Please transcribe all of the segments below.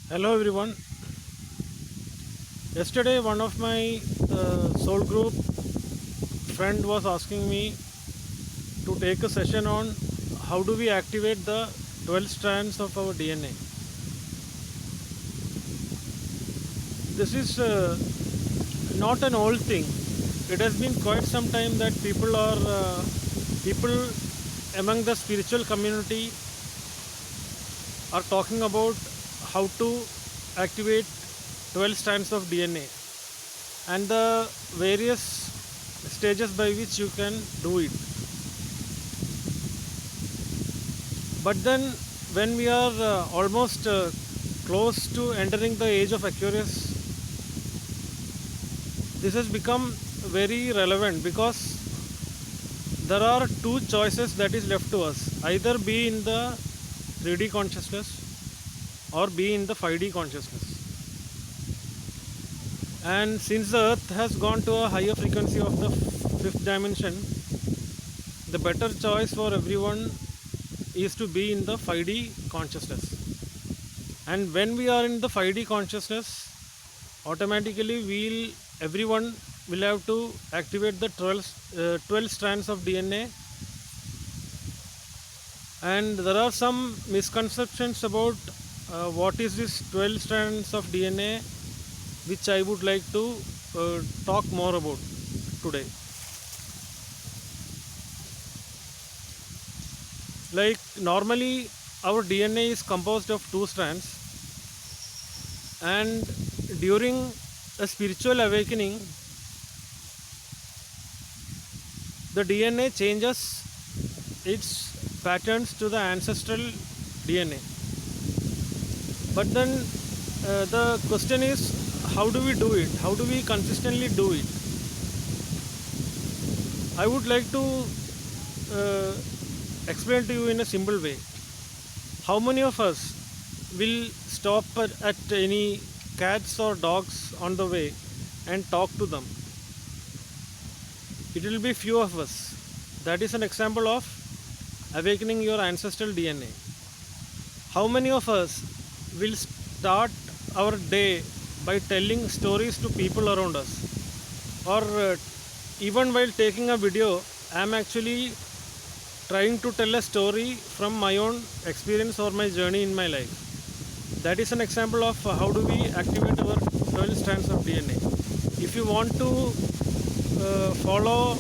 Hello everyone. Yesterday, one of my soul group friend was asking me to take a session on how do we activate the 12 strands of our DNA. This is not an old thing. It has been quite some time that people among the spiritual community are talking about how to activate 12 strands of DNA and the various stages by which you can do it. But then, when we are almost close to entering the age of Aquarius, this has become very relevant because there are two choices that is left to us: either be in the 3D consciousness or be in the 5D consciousness. And since the earth has gone to a higher frequency of the fifth dimension, the better choice for everyone is to be in the 5D consciousness. And when we are in the 5D consciousness, automatically everyone will have to activate the 12 strands of DNA. And there are some misconceptions about what is this 12 strands of DNA, which I would like to talk more about today. Like normally our DNA is composed of two strands, and during a spiritual awakening the DNA changes its patterns to the ancestral DNA. But then the question is, how do we do it? How do we consistently do it? I would like to uh, explain to you in a simple way. How many of us will stop at any cats or dogs on the way and talk to them? It will be few of us. That is an example of awakening your ancestral DNA. How many of us will start our day by telling stories to people around us? Or even while taking a video, I am actually trying to tell a story from my own experience or my journey in my life. That is an example of how do we activate our 12 strands of DNA. If you want to follow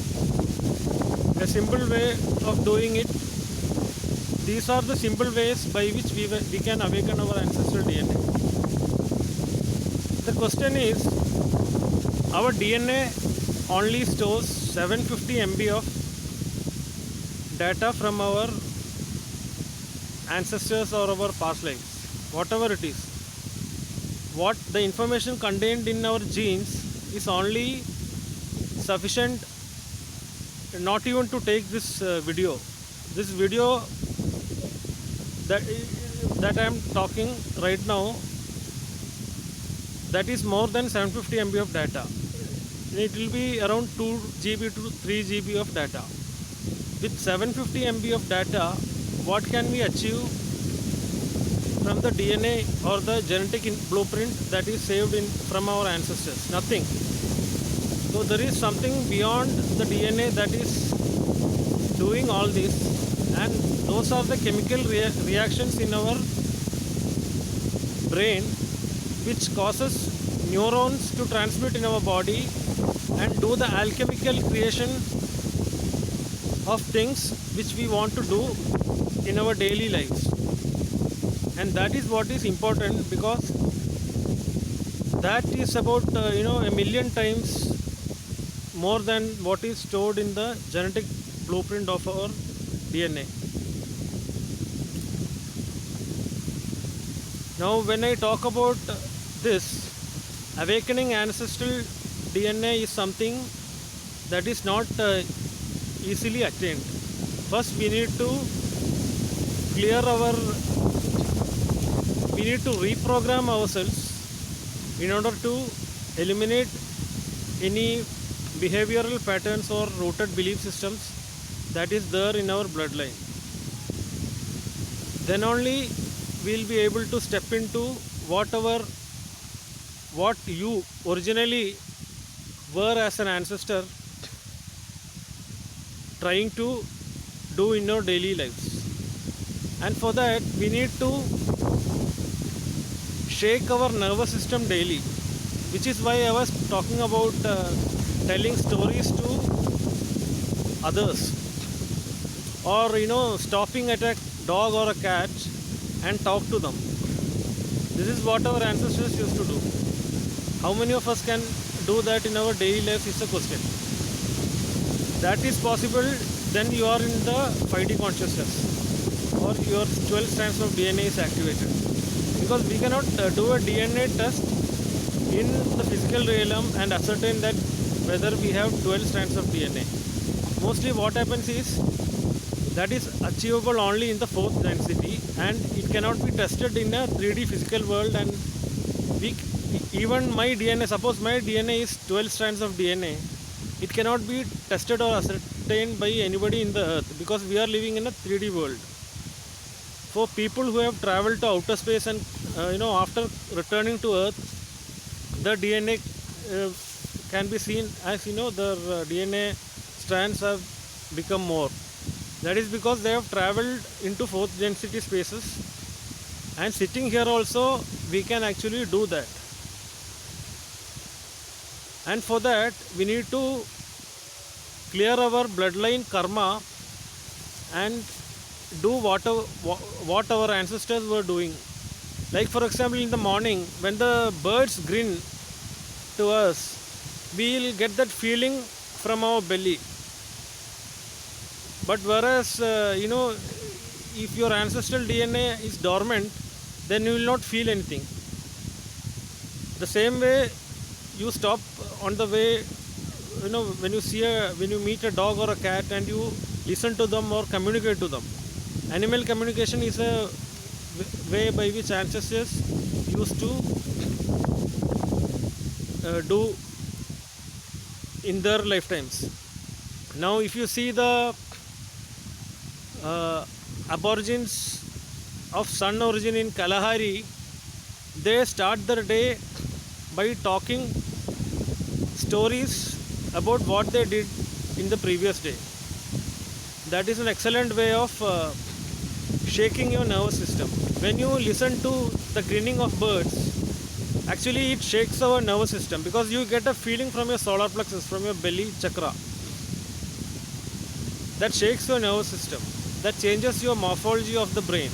a simple way of doing it, these are the simple ways by which we can awaken our ancestral DNA. The question is, our DNA only stores 750 MB of data from our ancestors or our past lives, whatever it is. What the information contained in our genes is only sufficient not even to take this video. This video that I am talking right now, that is more than 750 MB of data. It will be around 2 GB to 3 GB of data. With 750 MB of data, what can we achieve from the DNA or the genetic blueprint that is saved from our ancestors? Nothing. So there is something beyond the DNA that is doing all this, and those are the chemical reactions in our brain which causes neurons to transmit in our body and do the alchemical creation of things which we want to do in our daily lives. And that is what is important, because that is about a million times more than what is stored in the genetic blueprint of our DNA. Now when I talk about this, awakening ancestral DNA is something that is not easily attained. First we need to reprogram ourselves in order to eliminate any behavioral patterns or rooted belief systems that is there in our bloodline. Then only we will be able to step into whatever what you originally were as an ancestor trying to do in your daily lives. And for that we need to shake our nervous system daily, which is why I was talking about telling stories to others, or stopping at a dog or a cat and talk to them. This is what our ancestors used to do. How many of us can do that in our daily life is a question. That is possible, then you are in the 5D consciousness, or your 12 strands of DNA is activated. Because we cannot do a DNA test in the physical realm and ascertain that whether we have 12 strands of DNA. Mostly what happens is that is achievable only in the fourth density, and it cannot be tested in a 3D physical world. And even my DNA, suppose my DNA is 12 strands of DNA, it cannot be tested or ascertained by anybody in the earth, because we are living in a 3D world. For people who have traveled to outer space and after returning to earth, the DNA can be seen as their DNA strands have become more. That is because they have traveled into fourth density spaces, and sitting here also we can actually do that. And for that we need to clear our bloodline karma and do what our ancestors were doing. Like for example, in the morning when the birds grin to us, we will get that feeling from our belly. But whereas if your ancestral DNA is dormant, then you will not feel anything. The same way, you stop on the way, when you meet a dog or a cat and you listen to them or communicate to them. Animal communication is a way by which ancestors used to do in their lifetimes. Now if you see the aborigines of Sun origin in Kalahari, they start their day by talking stories about what they did in the previous day. That is an excellent way of shaking your nervous system. When you listen to the grinning of birds, actually it shakes our nervous system, because you get a feeling from your solar plexus, from your belly chakra. That shakes your nervous system. That changes your morphology of the brain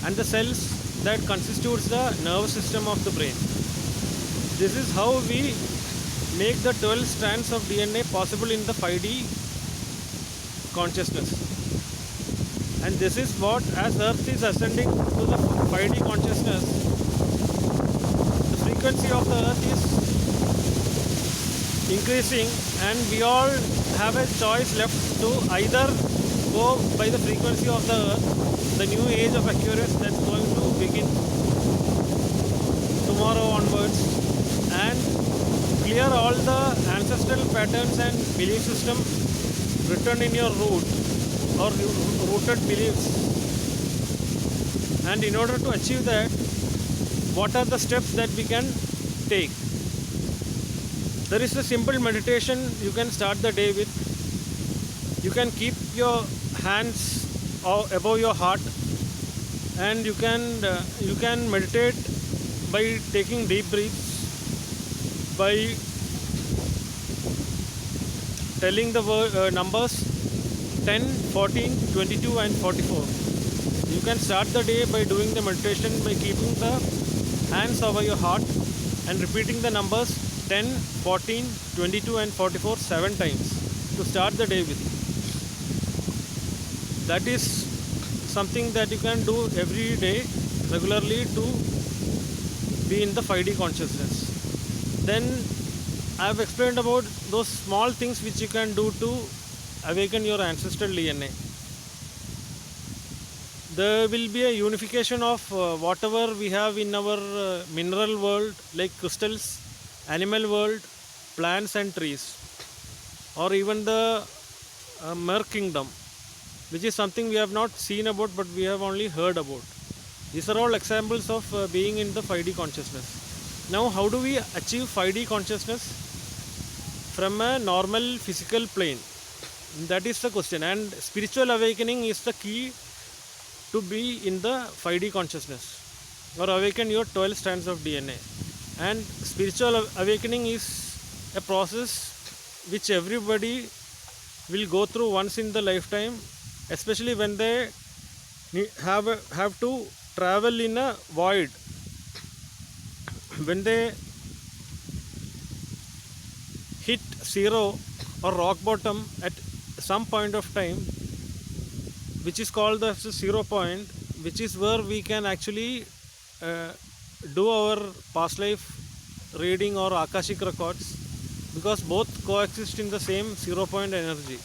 and the cells that constitutes the nervous system of the brain. This is how we make the 12 strands of DNA possible in the 5D consciousness. And this is what, as Earth is ascending to the 5D consciousness, the frequency of the Earth is increasing, and we all have a choice left to either go by the frequency of the Earth, the new age of Aquarius that's going to begin tomorrow onwards, and clear all the ancestral patterns and belief system written in your root or rooted beliefs. And in order to achieve that, what are the steps that we can take? There is a simple meditation you can start the day with. You can keep your hands above your heart, and you can meditate by taking deep breaths, by telling the numbers 10, 14, 22 and 44. You can start the day by doing the meditation by keeping the hands over your heart and repeating the numbers 10, 14, 22 and 44 7 times to start the day with. That is something that you can do every day regularly to be in the 5D consciousness. Then I have explained about those small things which you can do to awaken your ancestral DNA. There will be a unification of whatever we have in our mineral world, like crystals, animal world, plants and trees, or even the Mer kingdom, which is something we have not seen about but we have only heard about. These are all examples of being in the 5D consciousness. Now, how do we achieve 5D consciousness from a normal physical plane? That is the question. And spiritual awakening is the key to be in the 5D consciousness or awaken your 12 strands of DNA. And spiritual awakening is a process which everybody will go through once in the lifetime, especially when they have to travel in a void. When they hit zero or rock bottom at some point of time, which is called the 0 point, which is where we can actually do our past life reading or Akashic records, because both coexist in the same 0 point energy.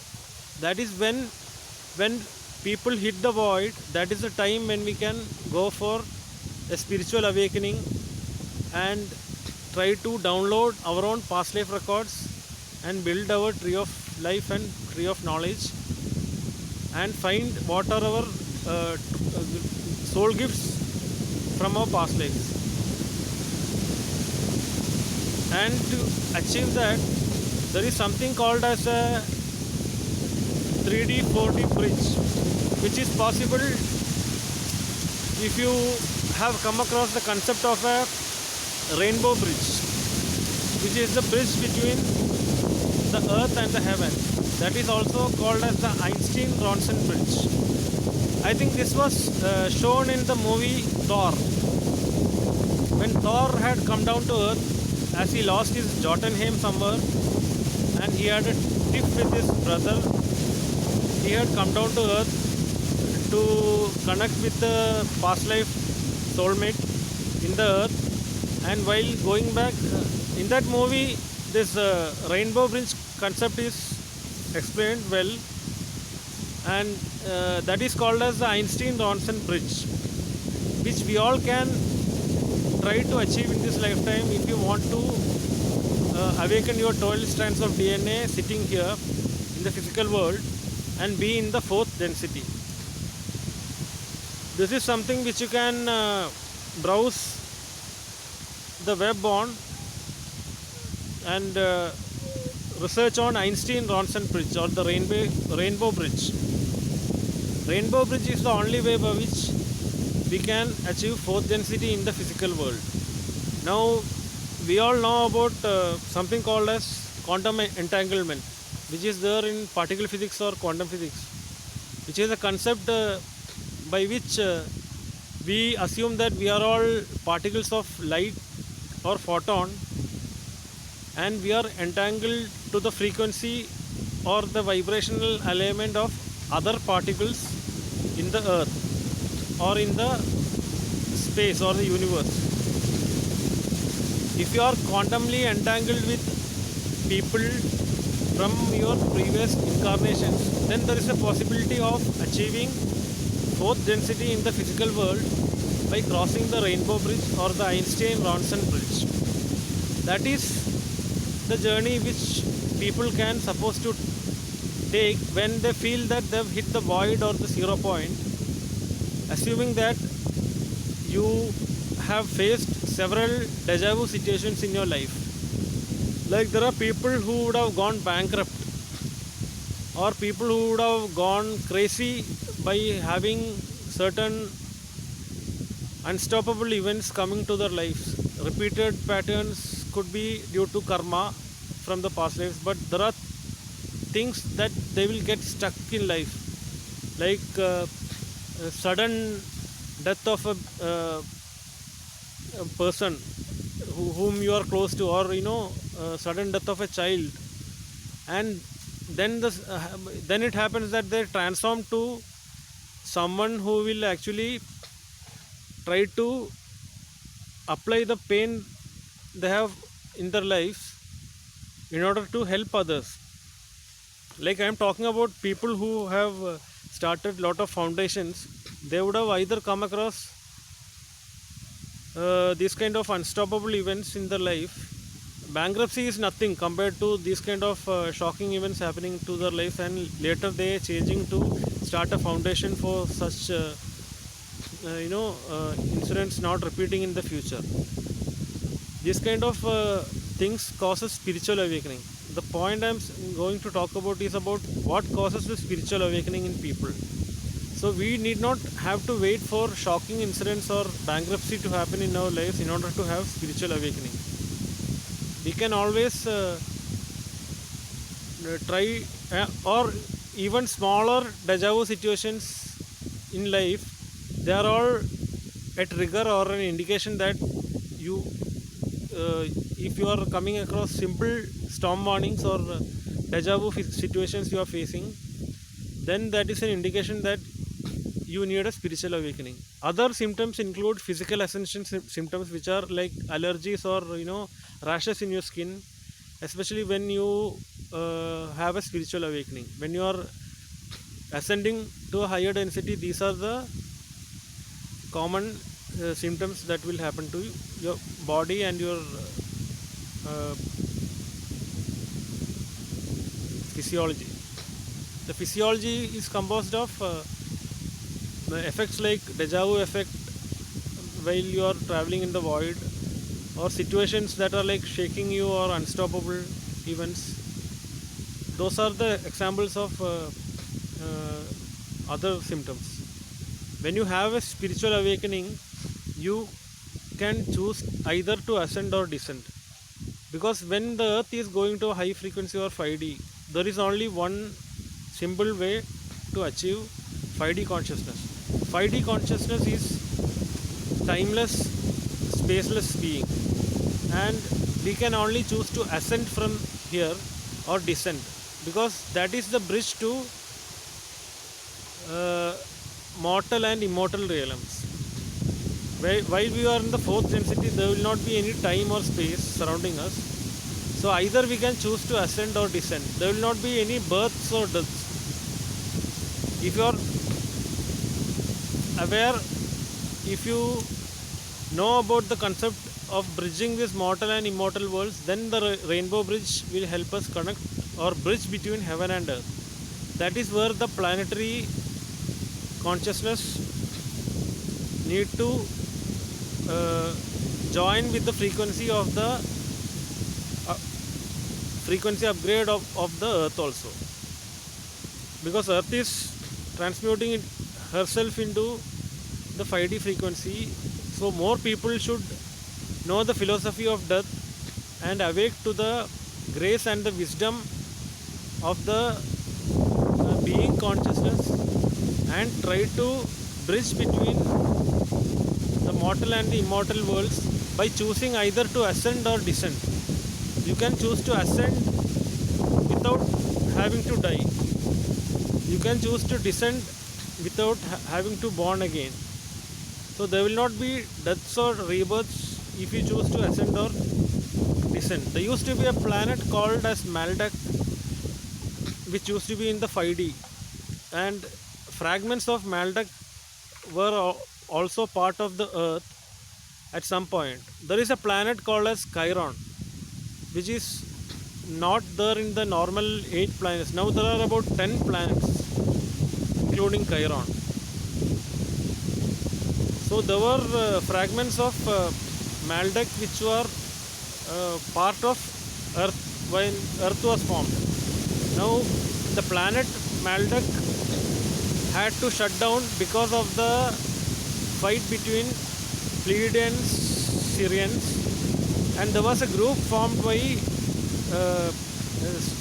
That is when people hit the void, that is the time when we can go for a spiritual awakening and try to download our own past life records and build our tree of life and tree of knowledge and find what are our soul gifts from our past lives. And to achieve that, there is something called as a 3D 4D bridge, which is possible if you have come across the concept of a rainbow bridge, which is the bridge between the earth and the heaven. That is also called as the Einstein-Ronson bridge. I think this was shown in the movie Thor. When Thor had come down to earth, as he lost his Jotunheim somewhere and he had a tiff with his brother, he had come down to earth to connect with the past life soulmate in the earth. And while going back, in that movie, this rainbow bridge concept is explained well, and that is called as the Einstein-Ronson bridge, which we all can try to achieve in this lifetime if you want to awaken your 12 strands of DNA sitting here in the physical world and be in the 4th density. This is something which you can browse the web on and research on Einstein-Ronson bridge or the rainbow bridge. Rainbow bridge is the only way by which we can achieve 4th density in the physical world. Now, we all know about something called as quantum entanglement, which is there in particle physics or quantum physics, which is a concept by which we assume that we are all particles of light or photon, and we are entangled to the frequency or the vibrational element of other particles in the earth or in the space or the universe. If you are quantumly entangled with people from your previous incarnations, then there is a possibility of achieving 4th density in the physical world by crossing the rainbow bridge or the Einstein-Ronson bridge. That is the journey which people can supposed to take when they feel that they've hit the void or the 0 point, assuming that you have faced several deja vu situations in your life. Like there are people who would have gone bankrupt, or people who would have gone crazy by having certain unstoppable events coming to their lives. Repeated patterns could be due to karma from the past lives, but there are things that they will get stuck in life, like sudden death of a person whom you are close to, or sudden death of a child, and then it happens that they transform to someone who will actually try to apply the pain they have in their lives in order to help others. Like I am talking about people who have started lot of foundations. They would have either come across these kind of unstoppable events in their life. Bankruptcy is nothing compared to these kind of shocking events happening to their life, and later they changing to start a foundation for such incidents not repeating in the future. This kind of things causes spiritual awakening. The point I'm going to talk about is about what causes the spiritual awakening in people. So we need not have to wait for shocking incidents or bankruptcy to happen in our lives in order to have spiritual awakening. We can always try or even smaller deja vu situations in life. They are all a trigger or an indication that you if you are coming across simple storm warnings or deja vu situations you are facing, then that is an indication that you need a spiritual awakening. Other symptoms include physical ascension symptoms, which are like allergies or rashes in your skin, especially when you have a spiritual awakening. When you are ascending to a higher density, these are the common symptoms that will happen to your body and your physiology. The physiology is composed of effects like deja vu effect while you are traveling in the void, or situations that are like shaking you or unstoppable events. Those are the examples of other symptoms. When you have a spiritual awakening, you can choose either to ascend or descend, because when the earth is going to a high frequency or 5D, there is only one simple way to achieve 5D consciousness. 5D consciousness is timeless, spaceless being, and we can only choose to ascend from here or descend, because that is the bridge to mortal and immortal realms. While we are in the fourth density, there will not be any time or space surrounding us. So either we can choose to ascend or descend. There will not be any births or deaths. If you are aware, if you know about the concept of bridging these mortal and immortal worlds, then the rainbow bridge will help us connect or bridge between heaven and earth. That is where the planetary consciousness need to join with the frequency of the frequency upgrade of the earth also, because earth is transmuting herself into the 5D frequency. So more people should know the philosophy of death and awake to the grace and the wisdom of the being consciousness, and try to bridge between the mortal and the immortal worlds by choosing either to ascend or descend. You can choose to ascend without having to die. You can choose to descend without having to born again. So there will not be deaths or rebirths if you choose to ascend or descend. There used to be a planet called as Maldak, which used to be in the 5D, and fragments of Maldak were also part of the earth at some point. There is a planet called as Chiron, which is not there in the normal 8 planets. Now there are about 10 planets, including Chiron. So there were fragments of Maldak which were part of Earth when Earth was formed. Now the planet Maldak had to shut down because of the fight between Pleiadians, Sirians, and there was a group formed by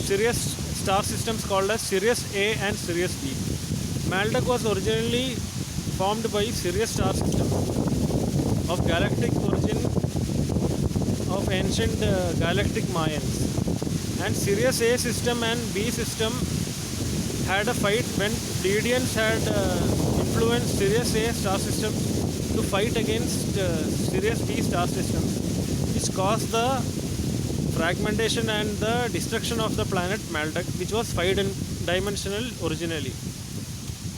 Sirius star systems called as Sirius A and Sirius B. Maldak was originally formed by Sirius star system of galactic origin of ancient galactic Mayans, and Sirius A system and B system had a fight when Pleiadians had influenced Sirius A star system to fight against Sirius B star system, which caused the fragmentation and the destruction of the planet Maldak, which was 5-dimensional originally.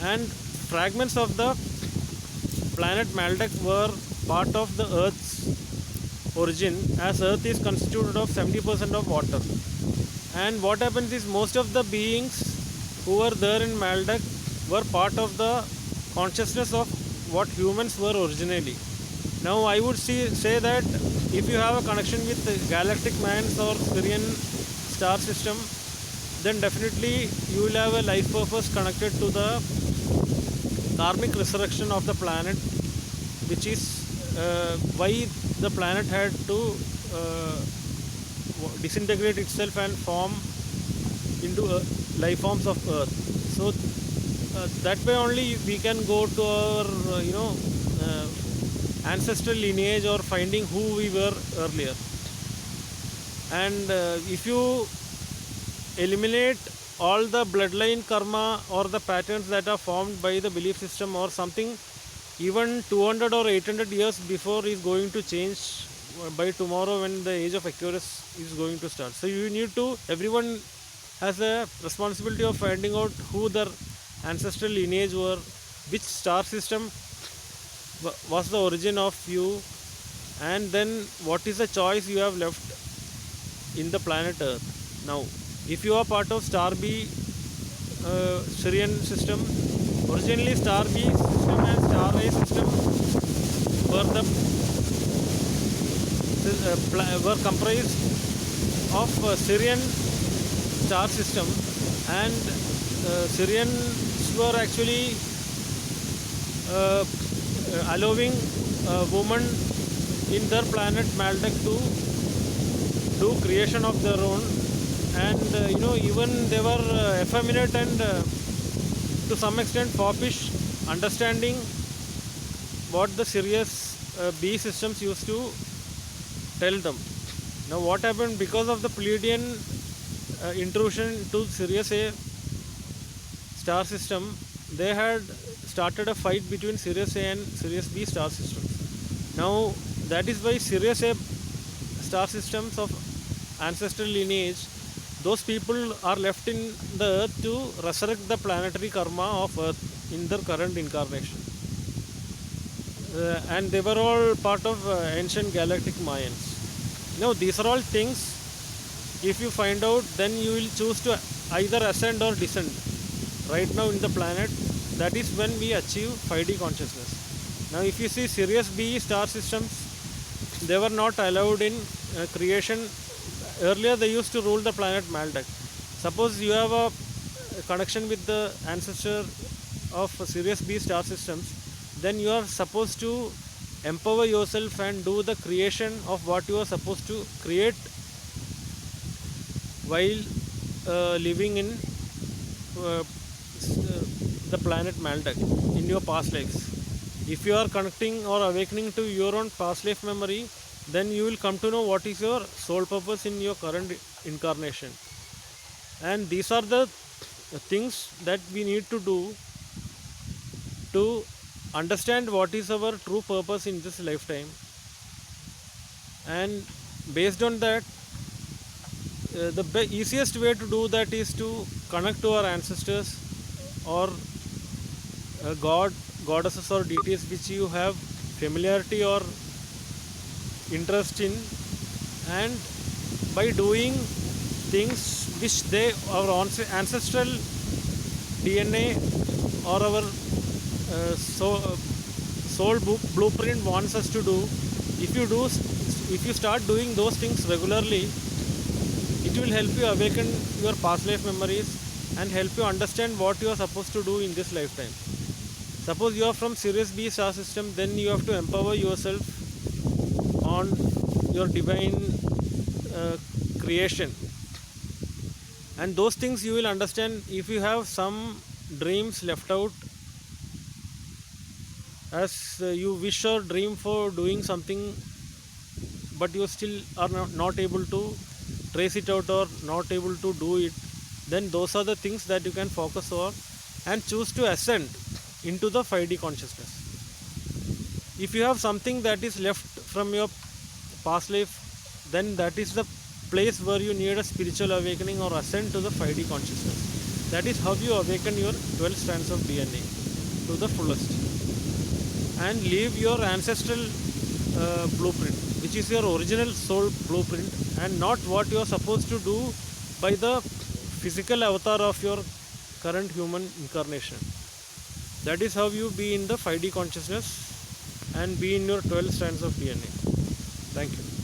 And fragments of the planet Maldak were part of the Earth's origin, as Earth is constituted of 70% of water. And what happens is, most of the beings who were there in Maldak were part of the consciousness of what humans were originally. Now I would say that if you have a connection with the galactic minds or Sirian star system, then definitely you will have a life purpose connected to the karmic resurrection of the planet, which is why the planet had to disintegrate itself and form into life forms of Earth. So that way only we can go to our uh, ancestral lineage or finding who we were earlier. And if you eliminate all the bloodline karma or the patterns that are formed by the belief system or something, even 200 or 800 years before is going to change by tomorrow when the age of Aquarius is going to start. So you need to, everyone has a responsibility of finding out who their ancestral lineage were, which star system was the origin of you, and then what is the choice you have left in the planet Earth. Now, if you are part of Star B Sirian system, originally Star B system and Star A system were the were comprised of Sirian star system, and Syrians were actually allowing women in their planet Maldek to do creation of their own, and even they were effeminate and to some extent foppish, understanding what the Sirius B systems used to tell them. Now what happened, because of the Pleiadian intrusion to Sirius A star system, they had started a fight between Sirius A and Sirius B star systems. Now that is why Sirius A star systems of ancestral lineage, those people are left in the earth to resurrect the planetary karma of earth in their current incarnation. And they were all part of ancient galactic Mayans. Now these are all things, if you find out, then you will choose to either ascend or descend right now in the planet. That is when we achieve 5D consciousness. Now if you see Sirius B star systems, they were not allowed in creation. Earlier they used to rule the planet Maldek. Suppose you have a connection with the ancestor of Sirius B star systems, then you are supposed to empower yourself and do the creation of what you are supposed to create while living in the planet Maldek in your past lives. If you are connecting or awakening to your own past life memory, then you will come to know what is your soul purpose in your current incarnation. And these are the things that we need to do to understand what is our true purpose in this lifetime. And based on that, the easiest way to do that is to connect to our ancestors or god, goddesses or deities which you have familiarity or interest in, and by doing things which our ancestral DNA or our soul blueprint wants us to do, if you start doing those things regularly, it will help you awaken your past life memories and help you understand what you are supposed to do in this lifetime. Suppose you are from Sirius B star system, then you have to empower yourself on your divine creation, and those things you will understand if you have some dreams left out, as you wish or dream for doing something but you still are not able to trace it out or not able to do it, then those are the things that you can focus on and choose to ascend into the 5D consciousness. If you have something that is left from your past life, then that is the place where you need a spiritual awakening or ascend to the 5D consciousness. That is how you awaken your 12 strands of DNA to the fullest and leave your ancestral blueprint, which is your original soul blueprint, and not what you are supposed to do by the physical avatar of your current human incarnation. That is how you be in the 5D consciousness and be in your 12 strands of DNA. Thank you.